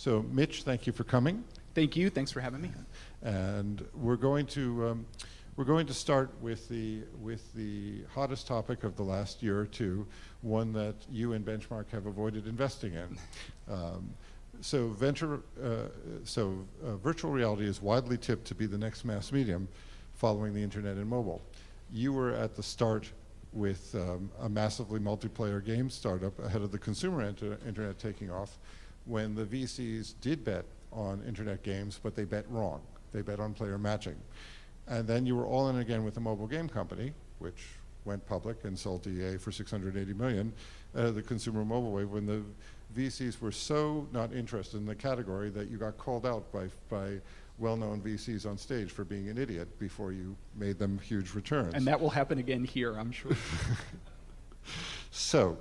So Mitch, thank you for coming. Thank you. Thanks for having me. And we're going to start with the hottest topic of the last year or two, one that you and Benchmark have avoided investing in. Virtual reality is widely tipped to be the next mass medium following the internet and mobile. You were at the start with a massively multiplayer game startup ahead of the consumer internet taking off, when the VCs did bet on internet games, but they bet wrong. They bet on player matching. And then you were all in again with a mobile game company, which went public and sold to EA for $680 million, the consumer mobile wave, when the VCs were so not interested in the category that you got called out by well-known VCs on stage for being an idiot before you made them huge returns. And that will happen again here, I'm sure. So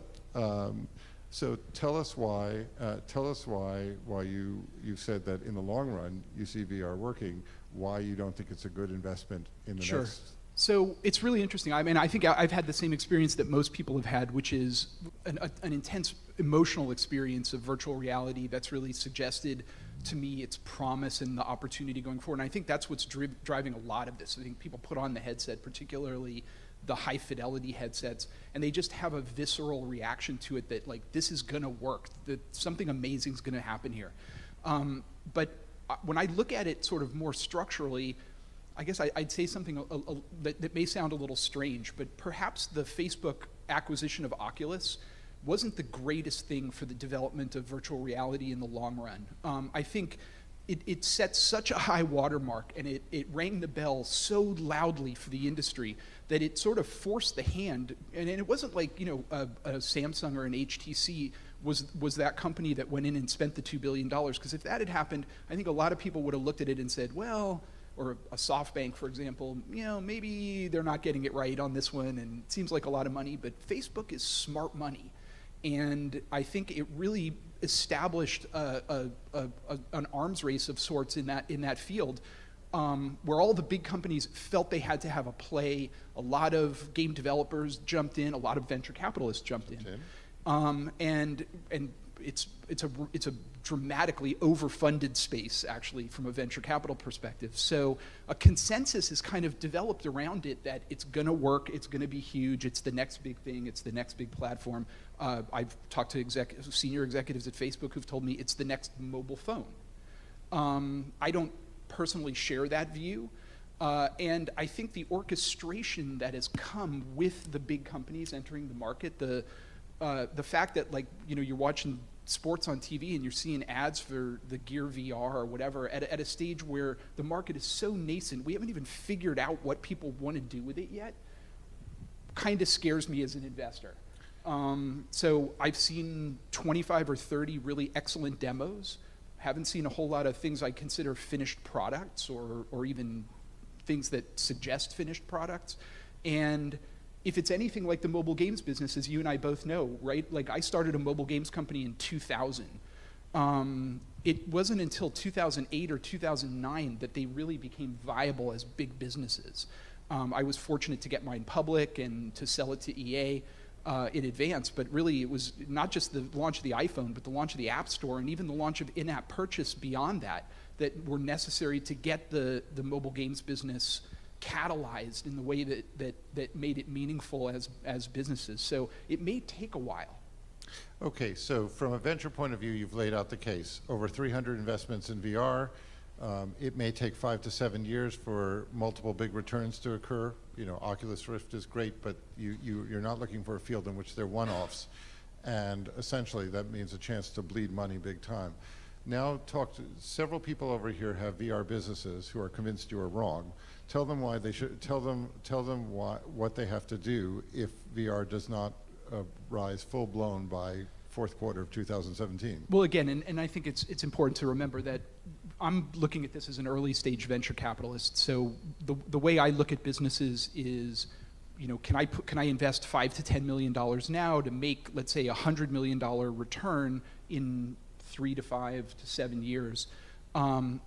tell us why you said that in the long run you see VR working, why you don't think it's a good investment in the Sure. next. So it's really interesting. I mean, I think I've had the same experience that most people have had, which is an intense emotional experience of virtual reality that's really suggested to me its promise and the opportunity going forward. And I think that's what's driving a lot of this. I think people put on the headset, particularly the high fidelity headsets, and they just have a visceral reaction to it that, like, this is gonna work, that something amazing is gonna happen here. But when I look at it sort of more structurally, I guess I'd say something that may sound a little strange, but perhaps the Facebook acquisition of Oculus wasn't the greatest thing for the development of virtual reality in the long run. I think it set such a high watermark, and it rang the bell so loudly for the industry that it sort of forced the hand. And it wasn't like, you know, a Samsung or an HTC was that company that went in and spent the $2 billion. Because if that had happened, I think a lot of people would have looked at it and said, well, or a SoftBank, for example, you know, maybe they're not getting it right on this one, and it seems like a lot of money, but Facebook is smart money. And I think it really established an arms race of sorts in that field, where all the big companies felt they had to have a play. A lot of game developers jumped in, a lot of venture capitalists jumped in, and it's a dramatically overfunded space, actually, from a venture capital perspective. So a consensus has kind of developed around it that it's going to work, it's going to be huge, it's the next big thing, it's the next big platform. I've talked to senior executives at Facebook who've told me it's the next mobile phone. I don't personally share that view. And I think the orchestration that has come with the big companies entering the market, the fact that, like, you know, you're watching sports on TV and you're seeing ads for the Gear VR or whatever at a stage where the market is so nascent, we haven't even figured out what people want to do with it yet, kind of scares me as an investor. So I've seen 25 or 30 really excellent demos. Haven't seen a whole lot of things I consider finished products or even things that suggest finished products. And if it's anything like the mobile games business, as you and I both know, right? Like, I started a mobile games company in 2000. It wasn't until 2008 or 2009 that they really became viable as big businesses. I was fortunate to get mine public and to sell it to EA in advance, but really it was not just the launch of the iPhone, but the launch of the App Store and even the launch of in-app purchase beyond that were necessary to get the mobile games business catalyzed in the way that made it meaningful as businesses. So it may take a while. Okay, so from a venture point of view, you've laid out the case. Over 300 investments in VR. It may take 5 to 7 years for multiple big returns to occur. You know, Oculus Rift is great, but you're not looking for a field in which they're one-offs. And essentially that means a chance to bleed money big time. Now talk to several people over here have VR businesses who are convinced you are wrong. Tell them why they should, tell them what they have to do if VR does not rise full-blown by fourth quarter of 2017. Well, again, and I think it's important to remember that I'm looking at this as an early stage venture capitalist. So the way I look at businesses is, you know, can I invest $5 to $10 million now to make, let's say, $100 million return in 3 to 5 to 7 years? And,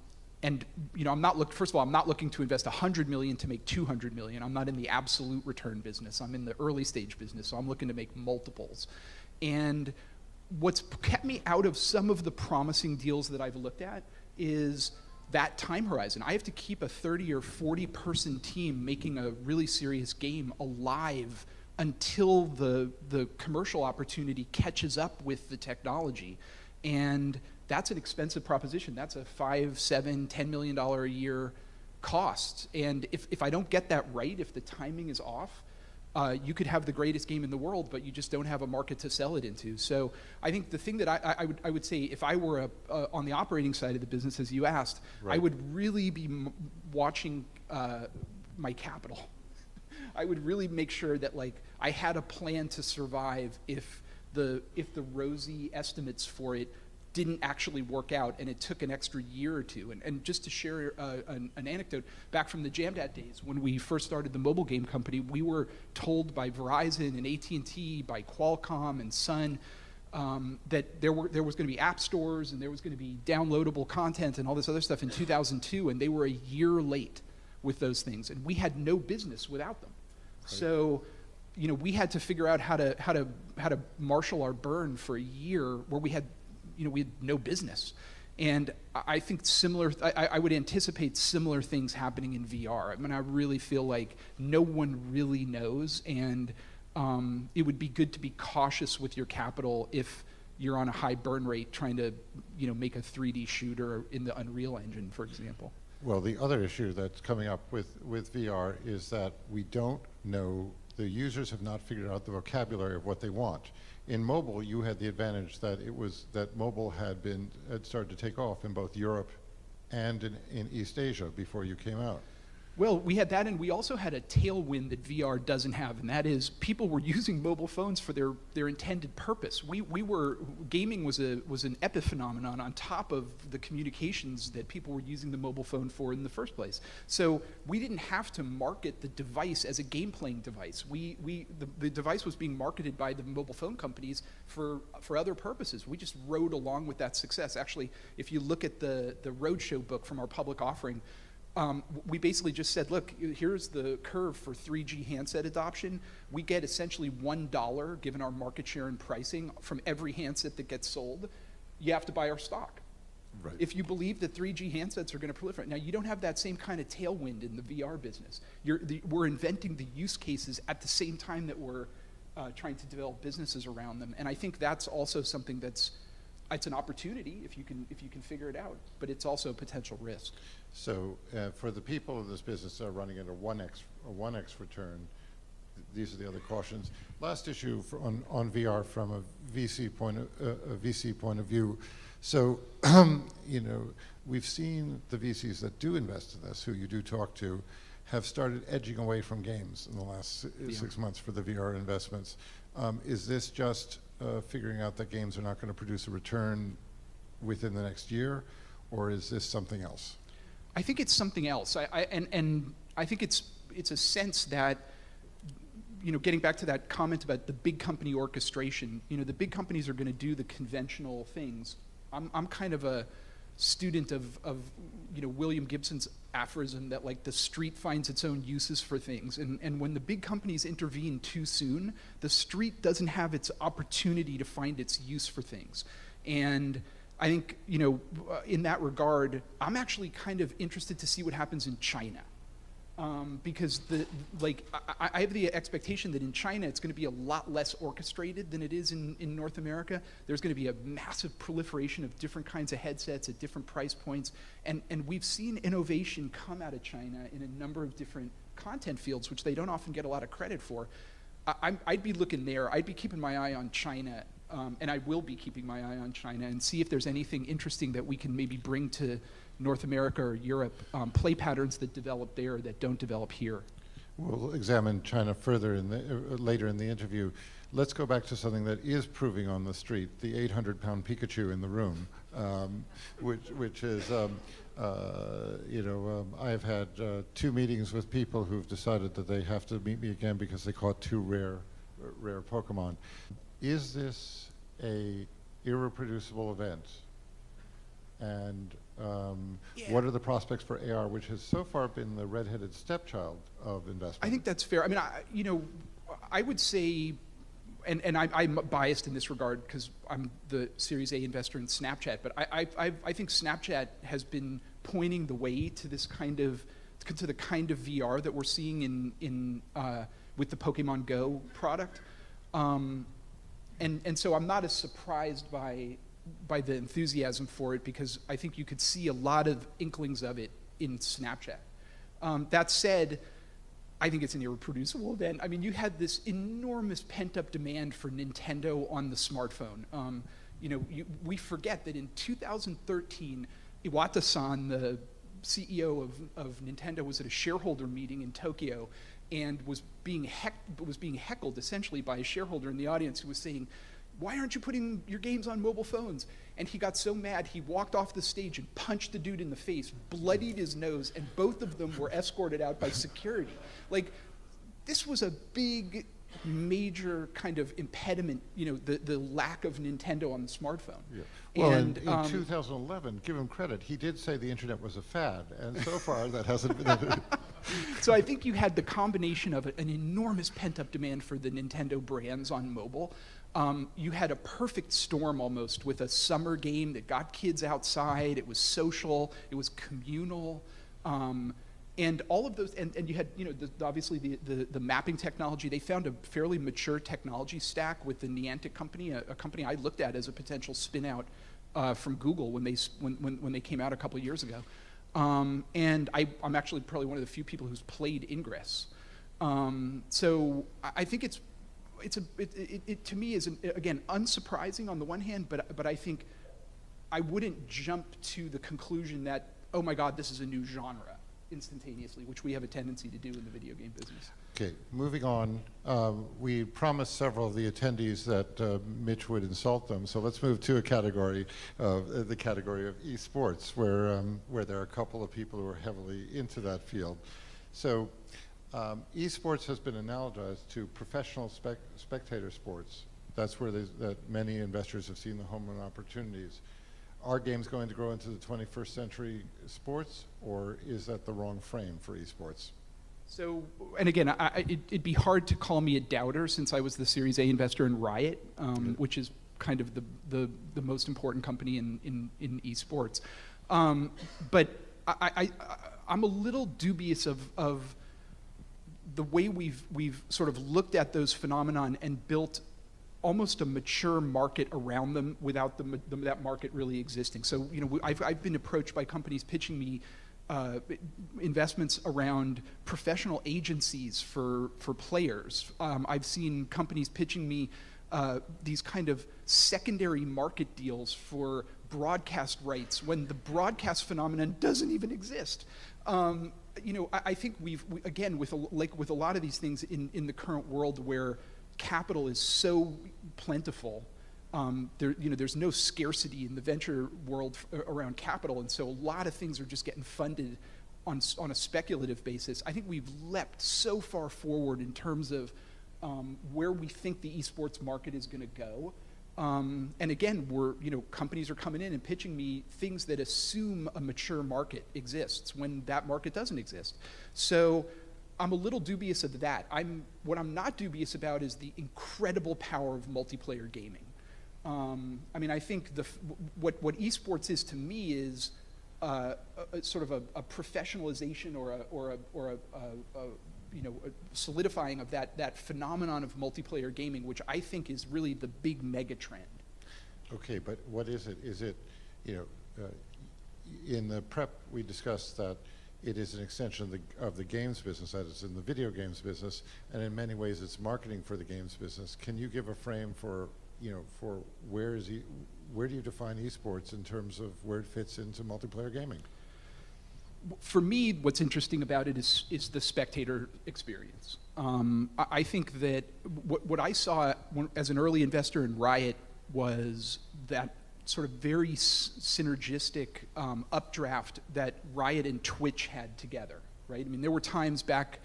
you know, I'm not looking to invest $100 million to make $200 million. I'm not in the absolute return business. I'm in the early stage business, so I'm looking to make multiples. And what's kept me out of some of the promising deals that I've looked at is that time horizon. I have to keep a 30 or 40 person team making a really serious game alive until the commercial opportunity catches up with the technology. And that's an expensive proposition. That's a $5, $7, $10 million a year cost. And if I don't get that right, if the timing is off, you could have the greatest game in the world, but you just don't have a market to sell it into. So I think the thing that I would say, if I were on the operating side of the business, as you asked, right. I would really be watching my capital. I would really make sure that like I had a plan to survive if the rosy estimates for it didn't actually work out and it took an extra year or two. And just to share an anecdote, back from the Jamdat days, when we first started the mobile game company, we were told by Verizon and AT&T, by Qualcomm and Sun, that there was going to be app stores and there was going to be downloadable content and all this other stuff in 2002, and they were a year late with those things, and we had no business without them. Right. So, you know, we had to figure out how to marshal our burn for a year where we had no business. And I think I would anticipate similar things happening in VR. I mean, I really feel like no one really knows, and it would be good to be cautious with your capital if you're on a high burn rate trying to, make a 3D shooter in the Unreal Engine, for example. Well, the other issue that's coming up with VR is that we don't know, the users have not figured out the vocabulary of what they want. In mobile, you had the advantage that mobile had started to take off in both Europe and in East Asia before you came out. Well, we had that, and we also had a tailwind that VR doesn't have, and that is people were using mobile phones for their intended purpose. Gaming was an epiphenomenon on top of the communications that people were using the mobile phone for in the first place. So we didn't have to market the device as a game-playing device. The device was being marketed by the mobile phone companies for other purposes. We just rode along with that success. Actually, if you look at the roadshow book from our public offering, we basically just said, look, here's the curve for 3G handset adoption. We get essentially $1, given our market share and pricing, from every handset that gets sold. You have to buy our stock. Right. If you believe that 3G handsets are going to proliferate. Now, you don't have that same kind of tailwind in the VR business. We're inventing the use cases at the same time that we're trying to develop businesses around them. And I think that's also something it's an opportunity if you can figure it out, but it's also a potential risk. So for the people in this business that are running at a 1x return, these are the other cautions. Last issue on VR from a VC point of view. So we've seen the VCs that do invest in this, who you do talk to, have started edging away from games in the last 6 months for the VR investments. Is this just figuring out that games are not going to produce a return within the next year, or is this something else? I think it's something else. And I think it's a sense that, getting back to that comment about the big company orchestration, the big companies are going to do the conventional things. I'm kind of a student of William Gibson's aphorism that like the street finds its own uses for things, and when the big companies intervene too soon, the street doesn't have its opportunity to find its use for things. And I think in that regard, I'm actually kind of interested to see what happens in China, because I have the expectation that in China it's going to be a lot less orchestrated than it is in North America. There's going to be a massive proliferation of different kinds of headsets at different price points, and we've seen innovation come out of China in a number of different content fields, which they don't often get a lot of credit for. I'd be looking there. I'd be keeping my eye on China, and I will be keeping my eye on China and see if there's anything interesting that we can maybe bring to North America or Europe, play patterns that develop there that don't develop here. We'll examine China further later in the interview. Let's go back to something that is proving on the street, the 800-pound Pikachu in the room, which is, I've had 2 meetings with people who've decided that they have to meet me again because they caught 2 rare Pokemon. Is this a irreproducible event? And what are the prospects for AR, which has so far been the redheaded stepchild of investment? I think that's fair. I mean, I would say and I'm biased in this regard because I'm the Series A investor in Snapchat, but I think Snapchat has been pointing the way to this kind of VR that we're seeing in with the Pokemon Go product, and so I'm not as surprised by the enthusiasm for it, because I think you could see a lot of inklings of it in Snapchat. That said, I think it's an irreproducible event. I mean, you had this enormous pent-up demand for Nintendo on the smartphone. We forget that in 2013, Iwata-san, the CEO of Nintendo, was at a shareholder meeting in Tokyo and was being heckled essentially by a shareholder in the audience who was saying, "Why aren't you putting your games on mobile phones?" And he got so mad, he walked off the stage and punched the dude in the face, bloodied his nose, and both of them were escorted out by security. Like, this was a big, major kind of impediment, the lack of Nintendo on the smartphone. Yeah. Well, and in 2011, give him credit, he did say the internet was a fad, and so far that hasn't been. So I think you had the combination of an enormous pent-up demand for the Nintendo brands on mobile. You had a perfect storm almost with a summer game that got kids outside. It was social, it was communal, and all of those. And you had, obviously the mapping technology. They found a fairly mature technology stack with the Niantic company, a company I looked at as a potential spin-out from Google when they came out a couple of years ago. And I'm actually probably one of the few people who's played Ingress. So I think it to me is, again, unsurprising on the one hand, but I think I wouldn't jump to the conclusion that, oh my God, this is a new genre instantaneously, which we have a tendency to do in the video game business. Okay, moving on. We promised several of the attendees that Mitch would insult them, so let's move to a category, the category of eSports, where there are a couple of people who are heavily into that field. So eSports has been analogized to professional spectator sports. That's where that many investors have seen the home run opportunities. Are games going to grow into the 21st century sports, or is that the wrong frame for eSports? So, and again, it'd be hard to call me a doubter since I was the Series A investor in Riot, which is kind of the most important company in eSports. But I'm a little dubious of the way we've sort of looked at those phenomenon and built almost a mature market around them without that market really existing. So, I've been approached by companies pitching me investments around professional agencies for players. I've seen companies pitching me these kind of secondary market deals for broadcast rights when the broadcast phenomenon doesn't even exist. I think again, with a lot of these things in the current world where capital is so plentiful, there's no scarcity in the venture world around capital, and so a lot of things are just getting funded on a speculative basis. I think we've leapt so far forward in terms of where we think the esports market is going to go. And again, companies are coming in and pitching me things that assume a mature market exists when that market doesn't exist. So I'm a little dubious of that. What I'm not dubious about is the incredible power of multiplayer gaming. I think what esports is to me is a sort of a professionalization or a solidifying of that phenomenon of multiplayer gaming, which I think is really the big mega trend. Okay, but what is it? Is it, in the prep we discussed that it is an extension of the games business, that is in the video games business, and in many ways it's marketing for the games business. Can you give a frame for where do you define esports in terms of where it fits into multiplayer gaming? For me, what's interesting about it is the spectator experience. I think that what I saw as an early investor in Riot was that sort of very synergistic updraft that Riot and Twitch had together, right? I mean, there were times back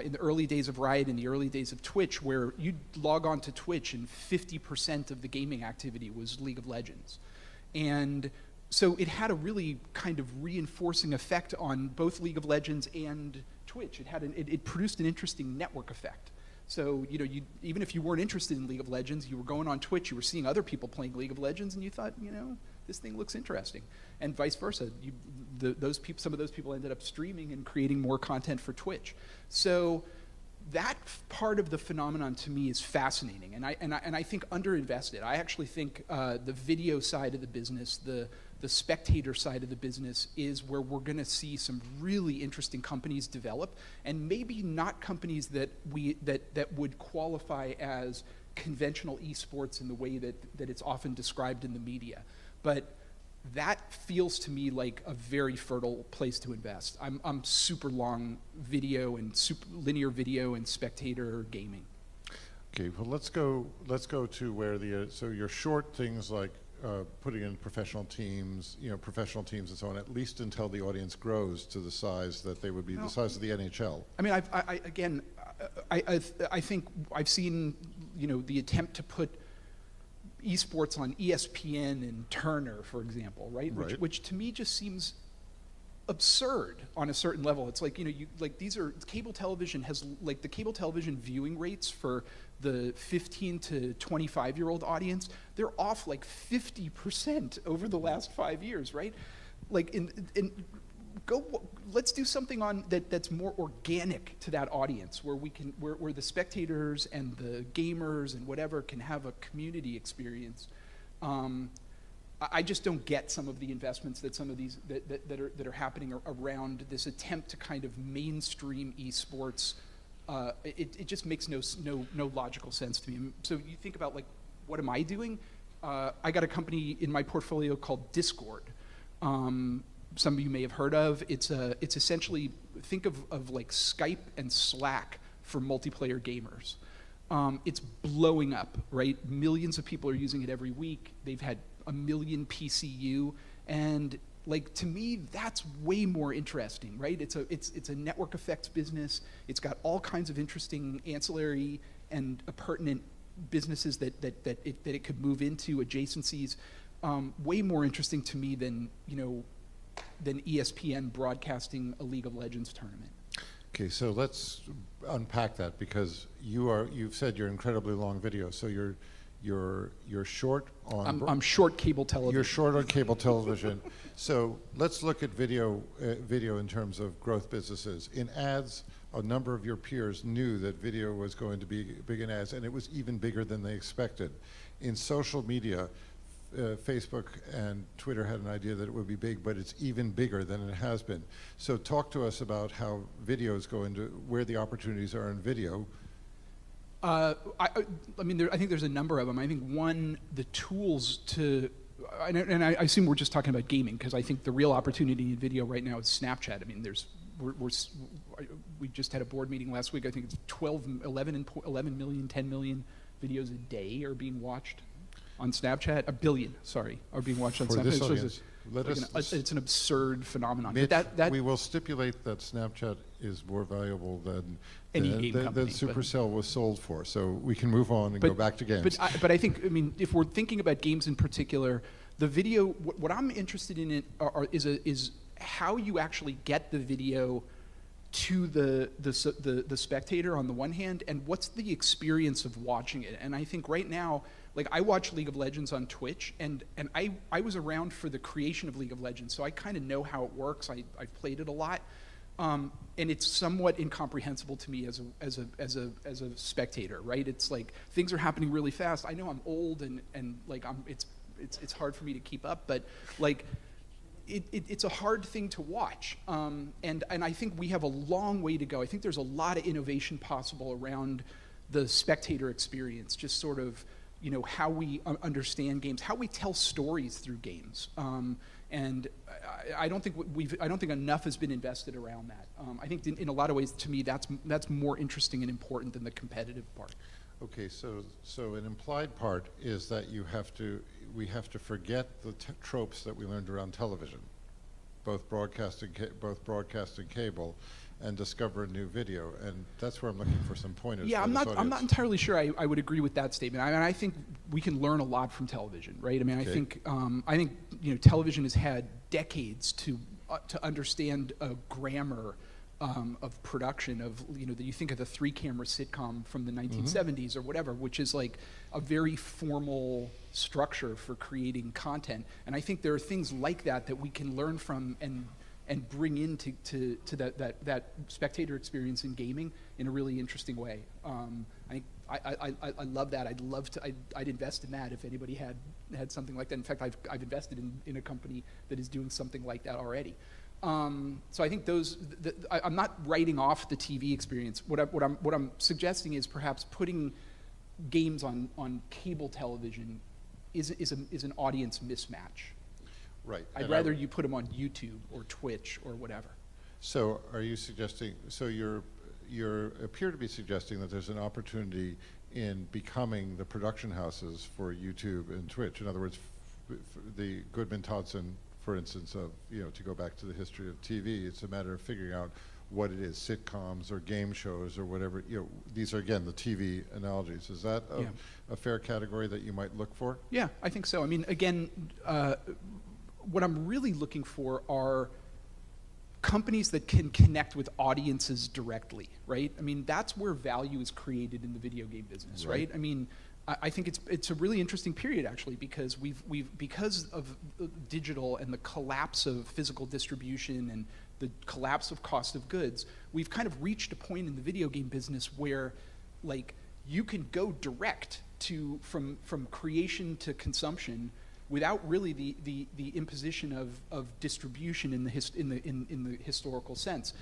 in the early days of Riot, in the early days of Twitch, where you'd log on to Twitch and 50% of the gaming activity was League of Legends. And so it had a really kind of reinforcing effect on both League of Legends and Twitch. It produced an interesting network effect. So, even if you weren't interested in League of Legends, you were going on Twitch, you were seeing other people playing League of Legends, and you thought, this thing looks interesting. And vice versa. Some of those people ended up streaming and creating more content for Twitch. So that part of the phenomenon to me is fascinating, and I think underinvested. I actually think the video side of the business, the spectator side of the business, is where we're going to see some really interesting companies develop, and maybe not companies that would qualify as conventional esports in the way that it's often described in the media. But that feels to me like a very fertile place to invest. I'm super long video and linear video and spectator gaming. Okay, well let's go to where so your short things like putting in professional teams and so on, at least until the audience grows to the size that they would be the size of the NHL. I mean, I think I've seen the attempt to put esports on ESPN and Turner, for example, right? Which to me just seems absurd on a certain level. It's like, these are cable television has the cable television viewing rates for the 15 to 25-year-old audience, they're off like 50% over the last 5 years, right? Let's do something on that's more organic to that audience, where the spectators and the gamers and whatever can have a community experience. I just don't get some of the investments that some of these that are happening around this attempt to kind of mainstream esports. It just makes no logical sense to me. So you think about what am I doing? I got a company in my portfolio called Discord. Some of you may have heard of. It's essentially, think of like Skype and Slack for multiplayer gamers. It's blowing up, right? Millions of people are using it every week. They've had 1 million PCU, and to me, that's way more interesting, right? It's a network effects business. It's got all kinds of interesting ancillary and pertinent businesses that it could move into, adjacencies. Way more interesting to me than ESPN broadcasting a League of Legends tournament. Okay, so let's unpack that, because you've said you're incredibly long video, so you're short on. I'm short cable television. You're short on cable television. So let's look at video in terms of growth businesses. In ads, a number of your peers knew that video was going to be big in ads, and it was even bigger than they expected. In social media, Facebook and Twitter had an idea that it would be big, but it's even bigger than it has been. So talk to us about how videos go into, where the opportunities are in video. I think there's a number of them. I think one, the tools to, and I assume we're just talking about gaming, because I think the real opportunity in video right now is Snapchat. I mean, we just had a board meeting last week. I think it's 11 million, 10 million videos a day are being watched on Snapchat. 1 billion, sorry, are being watched on Snapchat. It's an absurd phenomenon. Mitch, we will stipulate that Snapchat is more valuable than any game company, Supercell was sold for. So we can move on and go back to games. But I think, if we're thinking about games in particular, the video, what I'm interested in is how you actually get the video to the spectator on the one hand, and what's the experience of watching it. And I think right now, I watch League of Legends on Twitch, and I was around for the creation of League of Legends, so I kind of know how it works. I've played it a lot, and it's somewhat incomprehensible to me as a spectator, right? It's like things are happening really fast. I know I'm old, and it's hard for me to keep up, but it's a hard thing to watch, and I think we have a long way to go. I think there's a lot of innovation possible around the spectator experience, just sort of how we understand games, how we tell stories through games, and I don't think enough has been invested around that. I think in a lot of ways, to me, that's more interesting and important than the competitive part. Okay, so an implied part is that we have to forget the tropes that we learned around television, both broadcasting cable, and discover a new video, and that's where I'm looking for some pointers. Yeah, I'm not entirely sure I would agree with that statement. I think we can learn a lot from television, right? I think television has had decades to understand grammar, of production of, that you think of the 3-camera sitcom from the 1970s or whatever, which is like a very formal structure for creating content. And I think there are things like that we can learn from and bring into that spectator experience in gaming in a really interesting way. I love that. I'd invest in that if anybody had something like that. In fact, I've invested in a company that is doing something like that already. So I think I'm not writing off the TV experience. What I'm suggesting is perhaps putting games on cable television is an audience mismatch. Right. I'd rather you put them on YouTube or Twitch or whatever. So are you suggesting, so you appear to be suggesting that there's an opportunity in becoming the production houses for YouTube and Twitch. In other words, the Goodman-Todson, for instance, of, to go back to the history of TV, it's a matter of figuring out what it is, sitcoms or game shows or whatever. These are, again, the TV analogies. Is that a fair category that you might look for? Yeah, I think so. I mean, again, what I'm really looking for are companies that can connect with audiences directly, right? I mean, that's where value is created in the video game business, right? I mean, I think it's a really interesting period actually, because because of digital and the collapse of physical distribution and the collapse of cost of goods, we've kind of reached a point in the video game business where, like, you can go direct to from creation to consumption without really the imposition of distribution in the historical sense.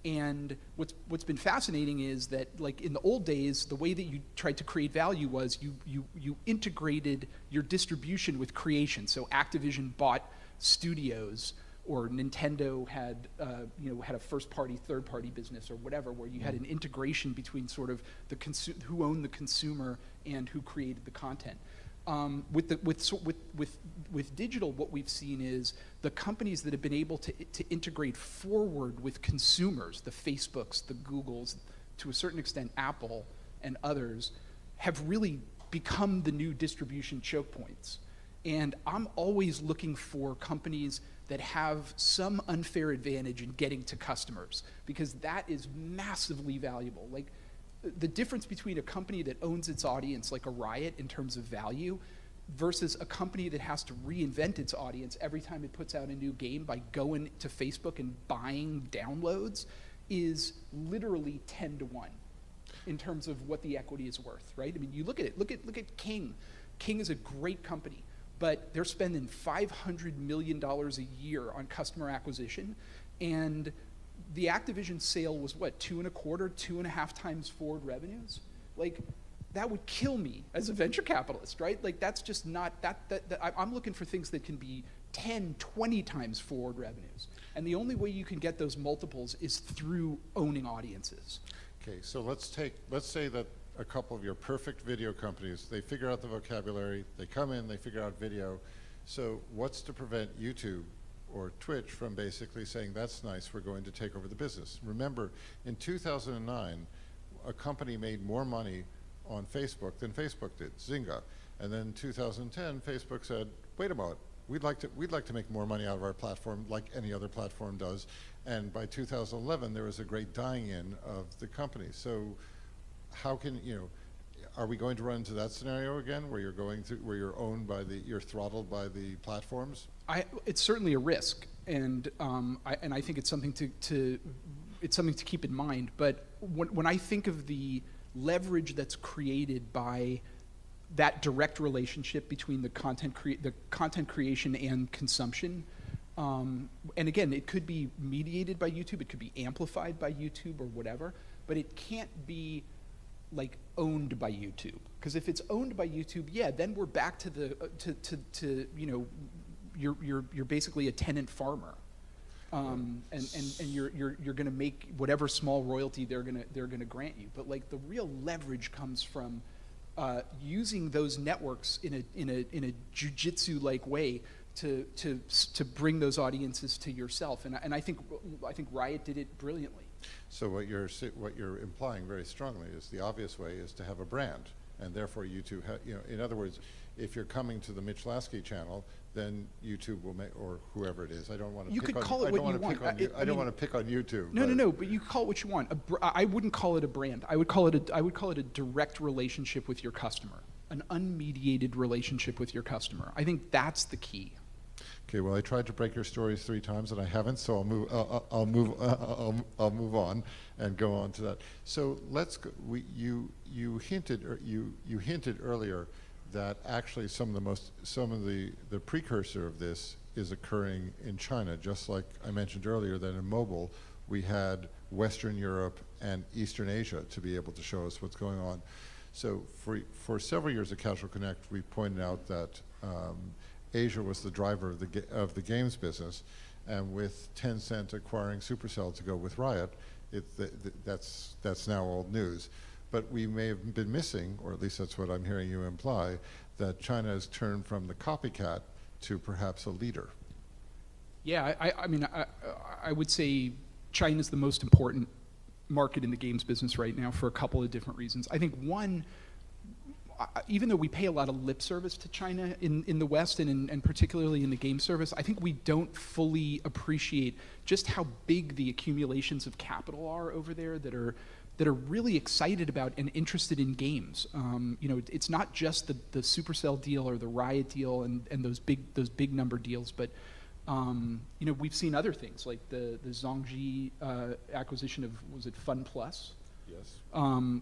And what's been fascinating is that, like, in the old days, the way that you tried to create value was you integrated your distribution with creation. So Activision bought studios, or Nintendo had a first-party, third-party business, or whatever, where you had an integration between sort of who owned the consumer and who created the content. With digital, what we've seen is the companies that have been able to integrate forward with consumers, the Facebooks, the Googles, to a certain extent Apple and others, have really become the new distribution choke points. And I'm always looking for companies that have some unfair advantage in getting to customers, because that is massively valuable. Like, the difference between a company that owns its audience, like a Riot in terms of value, versus a company that has to reinvent its audience every time it puts out a new game by going to Facebook and buying downloads, is literally 10 to 1 in terms of what the equity is worth, right? I mean, you look at it, look at King. King is a great company, but they're spending $500 million a year on customer acquisition, and the Activision sale was what, 2.25 times forward revenues? Like, that would kill me as a venture capitalist, right? Like, that's just not, I'm looking for things that can be 10, 20 times forward revenues. And the only way you can get those multiples is through owning audiences. Okay, so let's say that a couple of your perfect video companies, they figure out the vocabulary, they come in, they figure out video. So what's to prevent YouTube or Twitch from basically saying, that's nice, we're going to take over the business? Remember, in 2009, a company made more money on Facebook than Facebook did, Zynga. And then in 2010, Facebook said, wait a minute, we'd like to make more money out of our platform like any other platform does. And by 2011, there was a great dying in of the company. So how can, are we going to run into that scenario again, where you're owned by you're throttled by the platforms? It's certainly a risk, and I think it's something to keep in mind. But when I think of the leverage that's created by that direct relationship between the content creation and consumption, and again, it could be mediated by YouTube, it could be amplified by YouTube or whatever, but it can't be like owned by YouTube. Because if it's owned by YouTube, yeah, then we're back to you're basically a tenant farmer, and you're going to make whatever small royalty they're gonna grant you. But like, the real leverage comes from using those networks in a jujitsu like way to bring those audiences to yourself. And I think Riot did it brilliantly. So what you're implying very strongly is the obvious way is to have a brand. and therefore YouTube, in other words, if you're coming to the Mitch Lasky channel, then YouTube will make, or whoever it is. I don't want to. You pick could on, call it I what don't you want to want. pick on. I don't want to pick on YouTube. No. But you call it what you want. I wouldn't call it a brand. I would call it a direct relationship with your customer, an unmediated relationship with your customer. I think that's the key. Okay. Well, I tried to break your stories 3 times and I haven't, so I'll move on and go on to that. So let's go. You hinted earlier that actually some of the precursor of this is occurring in China, just like I mentioned earlier that in mobile we had Western Europe and Eastern Asia to be able to show us what's going on. So for several years at Casual Connect, we pointed out that Asia was the driver of the games business, and with Tencent acquiring Supercell to go with Riot, that's now old news. But we may have been missing, or at least that's what I'm hearing you imply, that China has turned from the copycat to perhaps a leader. Yeah, I mean, I would say China's the most important market in the games business right now for a couple of different reasons. I think one, even though we pay a lot of lip service to China in the West and particularly in the game service, I think we don't fully appreciate just how big the accumulations of capital are over there that are really excited about and interested in games. It's not just the Supercell deal or the Riot deal and those big number deals, but we've seen other things like the Zhongji acquisition of, was it Fun Plus? Yes.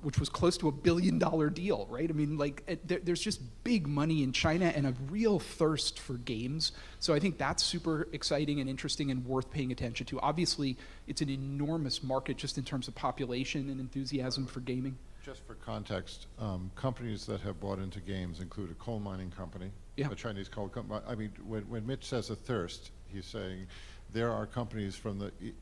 Which was close to $1 billion deal, right? I mean, there's just big money in China and a real thirst for games. So I think that's super exciting and interesting and worth paying attention to. Obviously, it's an enormous market just in terms of population and enthusiasm for gaming. Just for context, companies that have bought into games include a coal mining company, a Chinese coal company. I mean, when Mitch says a thirst, he's saying there are companies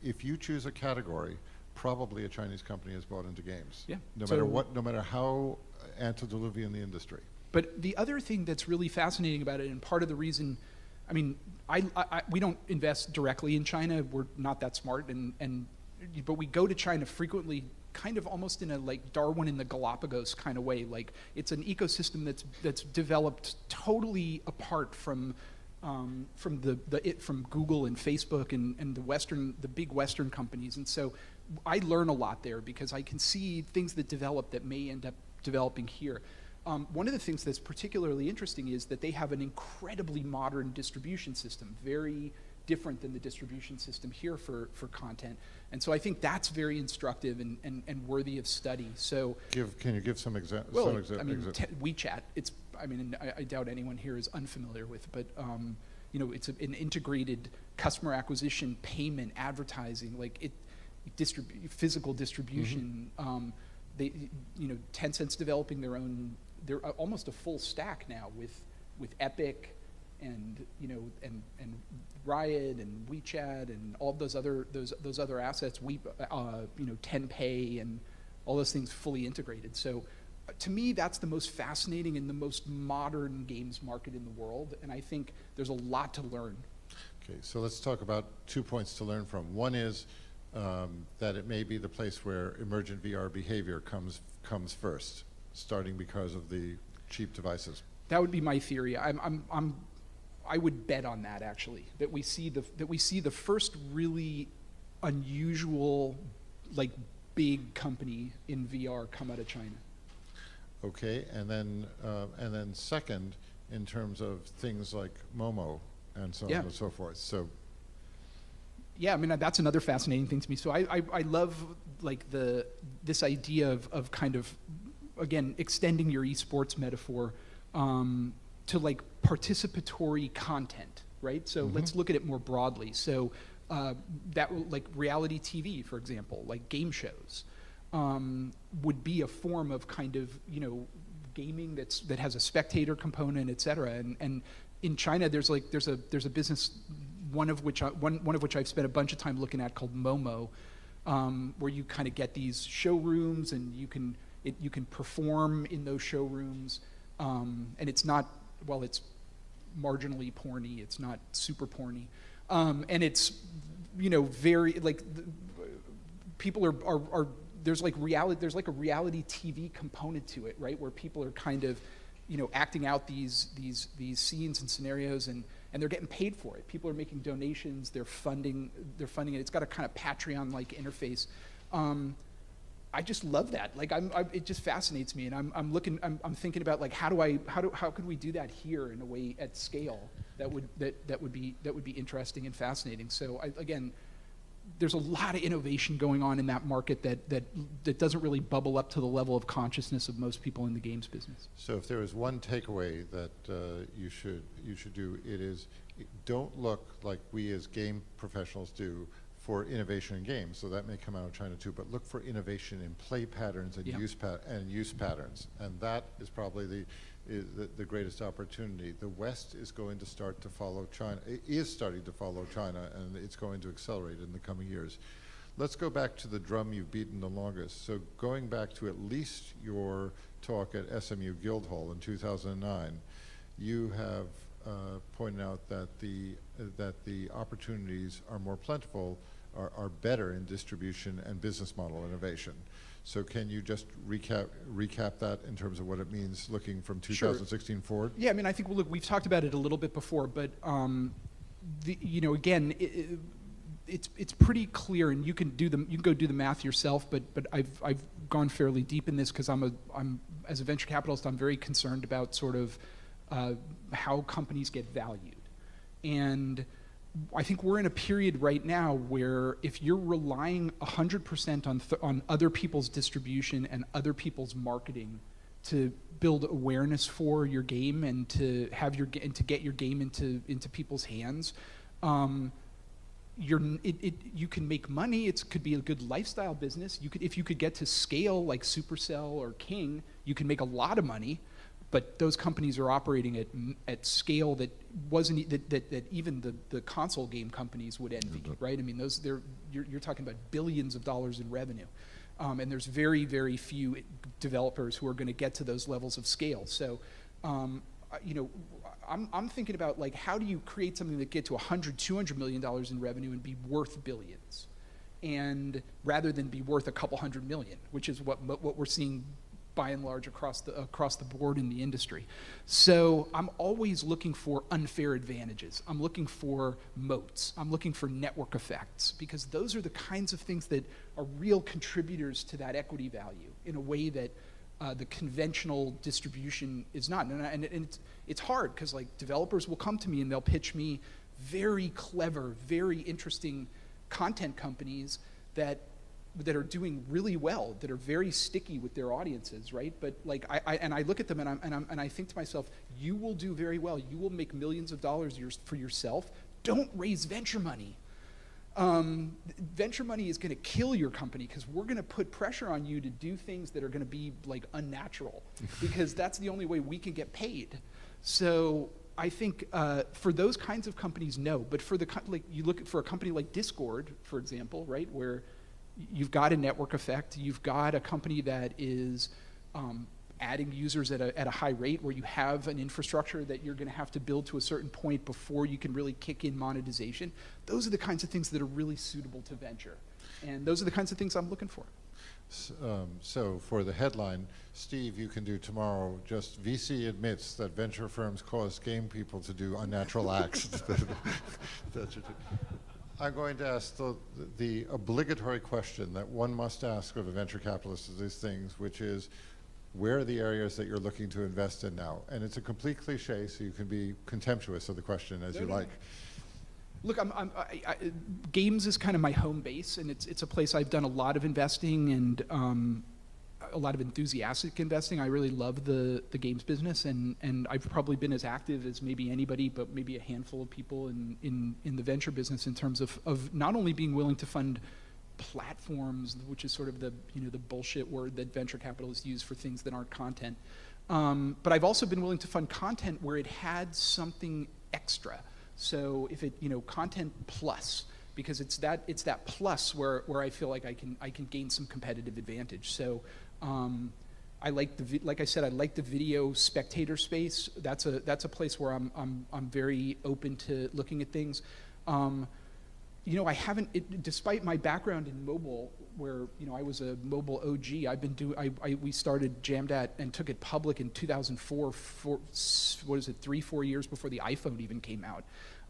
if you choose a category, probably a Chinese company has bought into games. Yeah. No matter how antediluvian the industry. But the other thing that's really fascinating about it, and part of the reason, I mean, we don't invest directly in China. We're not that smart, but we go to China frequently, kind of almost in a like Darwin in the Galapagos kind of way. Like it's an ecosystem that's developed totally apart from Google and Facebook and the big Western companies, and so I learn a lot there because I can see things that develop that may end up developing here. One of the things that's particularly interesting is that they have an incredibly modern distribution system, very different than the distribution system here for content. And so I think that's very instructive and worthy of study. So can you give some examples? Well, WeChat, I doubt anyone here is unfamiliar with, but it's an integrated customer acquisition, payment, advertising, physical distribution. Mm-hmm. Tencent's developing they're almost a full stack now with Epic and Riot and WeChat and all those other assets. Tenpay and all those things fully integrated. So to me, that's the most fascinating and the most modern games market in the world, and I think there's a lot to learn. Okay, so let's talk about 2 points to learn from. One is that it may be the place where emergent VR behavior comes first, starting because of the cheap devices. That would be my theory. I would bet on that actually. That we see the first really unusual, big company in VR come out of China. Okay, and then second, in terms of things like Momo and so on and so forth. So. Yeah, I mean that's another fascinating thing to me. So I love this idea of kind of, again, extending your eSports metaphor to participatory content, right? So mm-hmm. Let's look at it more broadly. So that reality TV, for example, like game shows, would be a form of kind of gaming that has a spectator component, et cetera. And in China, there's a business. One of which I've spent a bunch of time looking at called Momo, where you kind of get these showrooms and you can perform in those showrooms, and it's marginally porny, it's not super porny, and it's very people are there's like a reality TV component to it, right? Where people are kind of, acting out these scenes and scenarios, and they're getting paid for it. People are making donations, they're funding it. It's got a kind of Patreon-like interface. I just love that. Like it just fascinates me, and I'm thinking about like how could we do that here in a way at scale that would be interesting and fascinating. So again, there's a lot of innovation going on in that market that doesn't really bubble up to the level of consciousness of most people in the games business. So if there is one takeaway that you should do, it is don't look like we as game professionals do for innovation in games. So that may come out of China too, but look for innovation in play patterns and use patterns, and that is probably the greatest opportunity. The West is going to start to follow China. It is starting to follow China, and it's going to accelerate in the coming years. Let's go back to the drum you've beaten the longest. So going back to at least your talk at SMU Guildhall in 2009, you have pointed out that the opportunities are more plentiful, are better in distribution and business model innovation. So can you just recap that in terms of what it means looking from 2016 forward? Yeah, I mean, I think we've talked about it a little bit before, but again, it's pretty clear, and you can go do the math yourself. But I've gone fairly deep in this because I'm as a venture capitalist, I'm very concerned about sort of how companies get valued, and I think we're in a period right now where if you're relying 100% on other people's distribution and other people's marketing to build awareness for your game and to get your game into people's hands, you can make money. It could be a good lifestyle business. If you could get to scale like Supercell or King, you can make a lot of money. But those companies are operating at scale that wasn't that even the console game companies would envy, right? I mean, you're talking about billions of dollars in revenue, and there's very, very few developers who are going to get to those levels of scale. So, I'm thinking about like how do you create something that get to $100-200 million in revenue and be worth billions, and rather than be worth a couple $100 million, which is what we're seeing by and large across the board in the industry. So I'm always looking for unfair advantages. I'm looking for moats. I'm looking for network effects, because those are the kinds of things that are real contributors to that equity value in a way that the conventional distribution is not. And it's hard because like developers will come to me and they'll pitch me very clever, very interesting content companies that are doing really well, that are very sticky with their audiences, right? But like I look at them and I think to myself, you will do very well. You will make millions of dollars for yourself. Don't raise venture money. Venture money is going to kill your company because we're going to put pressure on you to do things that are going to be like unnatural, because that's the only way we can get paid. So I think for those kinds of companies, no. But for you look for a company like Discord, for example, right, where you've got a network effect. You've got a company that is adding users at a high rate, where you have an infrastructure that you're going to have to build to a certain point before you can really kick in monetization. Those are the kinds of things that are really suitable to venture. And those are the kinds of things I'm looking for. So for the headline, Steve, you can do tomorrow, just VC admits that venture firms cause game people to do unnatural acts. I'm going to ask the obligatory question that one must ask of a venture capitalist of these things, which is, where are the areas that you're looking to invest in now? And it's a complete cliche, so you can be contemptuous of the question as you like. Look, games is kind of my home base, and it's a place I've done a lot of investing and a lot of enthusiastic investing. I really love the games business, and I've probably been as active as maybe anybody, but maybe a handful of people in the venture business in terms of not only being willing to fund platforms, which is sort of the bullshit word that venture capitalists use for things that aren't content, but I've also been willing to fund content where it had something extra. So if it content plus, because it's that plus where I feel like I can gain some competitive advantage. So I like like I said, I like the video spectator space. That's a place where I'm very open to looking at things. I haven't, despite my background in mobile, where I was a mobile OG. We started Jamdat and took it public in 2004. 3-4 years before the iPhone even came out.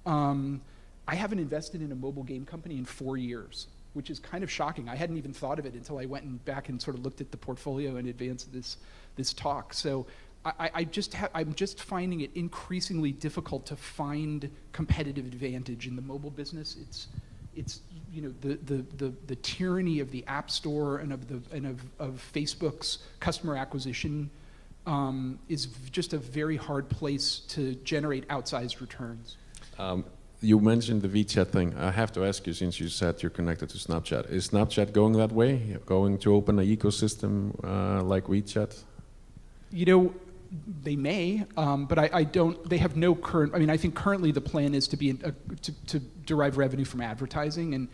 I haven't invested in a mobile game company in 4 years, which is kind of shocking. I hadn't even thought of it until I went back and sort of looked at the portfolio in advance of this talk. So I'm just finding it increasingly difficult to find competitive advantage in the mobile business. It's the tyranny of the App Store and of Facebook's customer acquisition is just a very hard place to generate outsized returns. You mentioned the WeChat thing. I have to ask you, since you said you're connected to Snapchat, is Snapchat going that way? Going to open an ecosystem like WeChat? They may, but I don't. They have no current. I think currently the plan is to be to derive revenue from advertising, and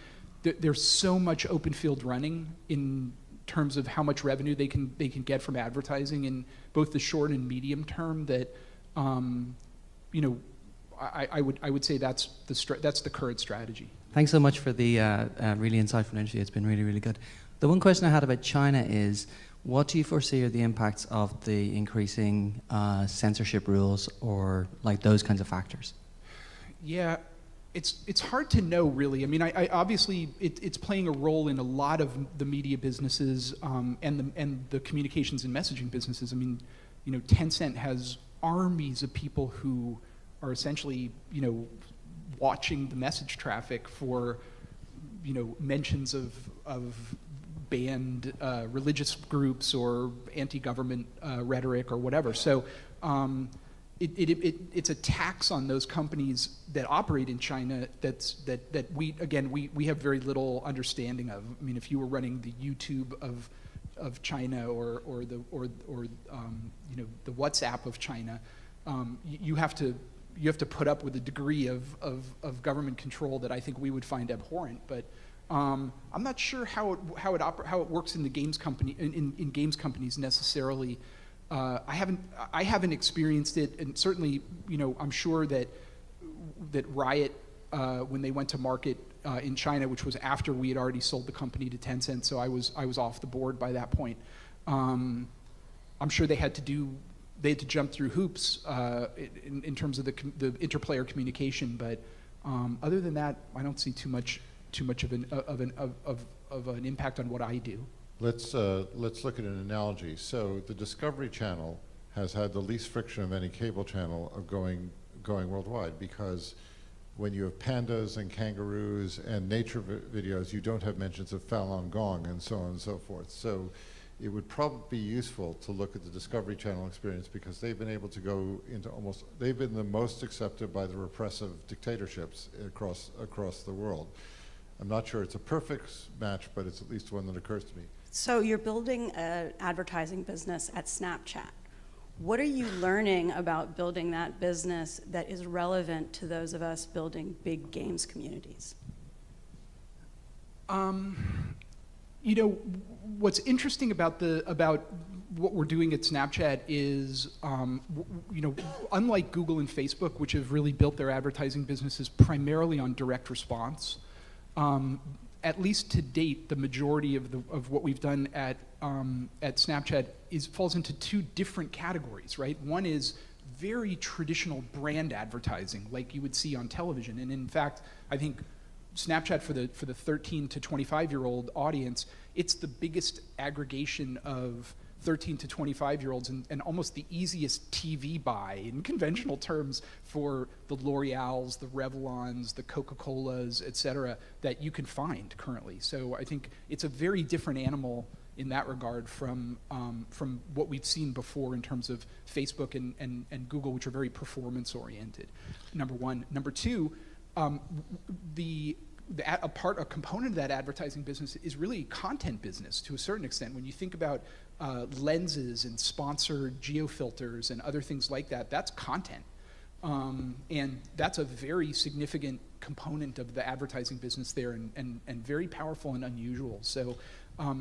there's so much open field running in terms of how much revenue they can get from advertising in both the short and medium term that, I would say that's the current strategy. Thanks so much for the really insightful interview. It's been really, really good. The one question I had about China is, what do you foresee are the impacts of the increasing censorship rules or like those kinds of factors? Yeah, it's hard to know really. I obviously it's playing a role in a lot of the media businesses and the communications and messaging businesses. Tencent has armies of people who are essentially watching the message traffic for mentions of banned religious groups or anti-government rhetoric or whatever. So it's a tax on those companies that operate in China that we have very little understanding of. If you were running the YouTube of China or the WhatsApp of China, you have to put up with a degree of government control that I think we would find abhorrent. But I'm not sure how it works in the games company in games companies necessarily. I haven't experienced it, and certainly I'm sure that Riot when they went to market in China, which was after we had already sold the company to Tencent, so I was off the board by that point. I'm sure they had to jump through hoops in terms of the interplayer communication, but other than that, I don't see too much of an impact on what I do. Let's look at an analogy. So the Discovery Channel has had the least friction of any cable channel of going worldwide, because when you have pandas and kangaroos and nature videos, you don't have mentions of Falun Gong and so on and so forth. So it would probably be useful to look at the Discovery Channel experience, because they've been able to go into they've been the most accepted by the repressive dictatorships across the world. I'm not sure it's a perfect match, but it's at least one that occurs to me. So you're building an advertising business at Snapchat. What are you learning about building that business that is relevant to those of us building big games communities? What's interesting about what we're doing at Snapchat is, unlike Google and Facebook, which have really built their advertising businesses primarily on direct response, at least to date, the majority of what we've done at Snapchat falls into two different categories, right? One is very traditional brand advertising, like you would see on television, and in fact, I think Snapchat for the 13 to 25-year-old audience, it's the biggest aggregation of 13 to 25-year-olds and almost the easiest TV buy in conventional terms for the L'Oreals, the Revlons, the Coca-Colas, et cetera, that you can find currently. So I think it's a very different animal in that regard from what we've seen before in terms of Facebook and Google, which are very performance-oriented, number one. Number two, a component of that advertising business is really content business to a certain extent. When you think about lenses and sponsored geofilters and other things like that, that's content. And that's a very significant component of the advertising business there, and very powerful and unusual. So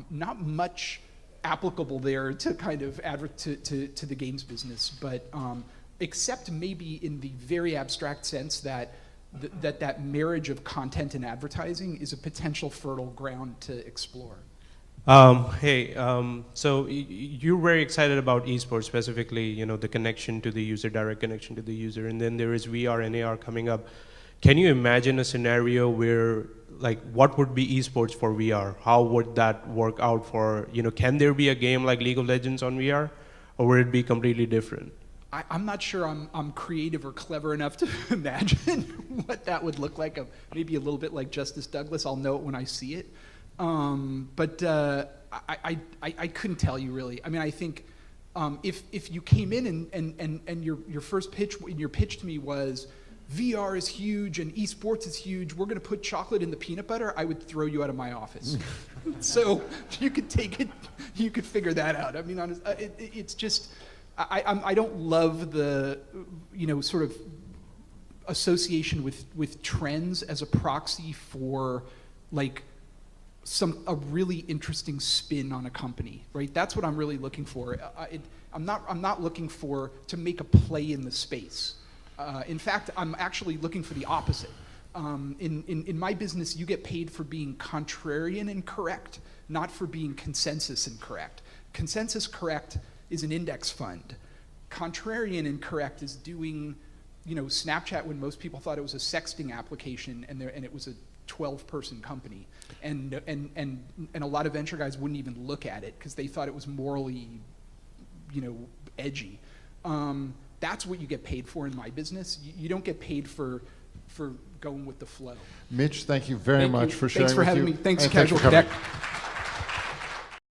not much applicable there to kind of to the games business, but except maybe in the very abstract sense that that marriage of content and advertising is a potential fertile ground to explore. So you're very excited about esports, specifically, you know, the connection to the user, direct connection to the user, and then there is VR and AR coming up. Can you imagine a scenario where, like, what would be esports for VR? How would that work out for, you know, can there be a game like League of Legends on VR, or would it be completely different? I'm not sure I'm creative or clever enough to imagine what that would look like. Maybe a little bit like Justice Douglas. I'll know it when I see it. But I couldn't tell you really. I mean, I think if you came in and your first pitch, your pitch to me was VR is huge and esports is huge, we're going to put chocolate in the peanut butter, I would throw you out of my office. So you could take it, you could figure that out. I mean, it's just, I don't love the, you know, sort of association with trends as a proxy for, like, a really interesting spin on a company, right? That's what I'm really looking for. I'm not looking to make a play in the space. In fact, I'm actually looking for the opposite. In my business, you get paid for being contrarian and correct, not for being consensus and correct. Consensus correct is an index fund. Contrarian and correct is doing, you know, Snapchat when most people thought it was a sexting application and it was a 12-person company, and a lot of venture guys wouldn't even look at it because they thought it was morally, you know, edgy. That's what you get paid for in my business. You don't get paid for going with the flow. Mitch, thank you very much for sharing. Thanks for with having you. me. Thanks, And Casual for coming. Connect.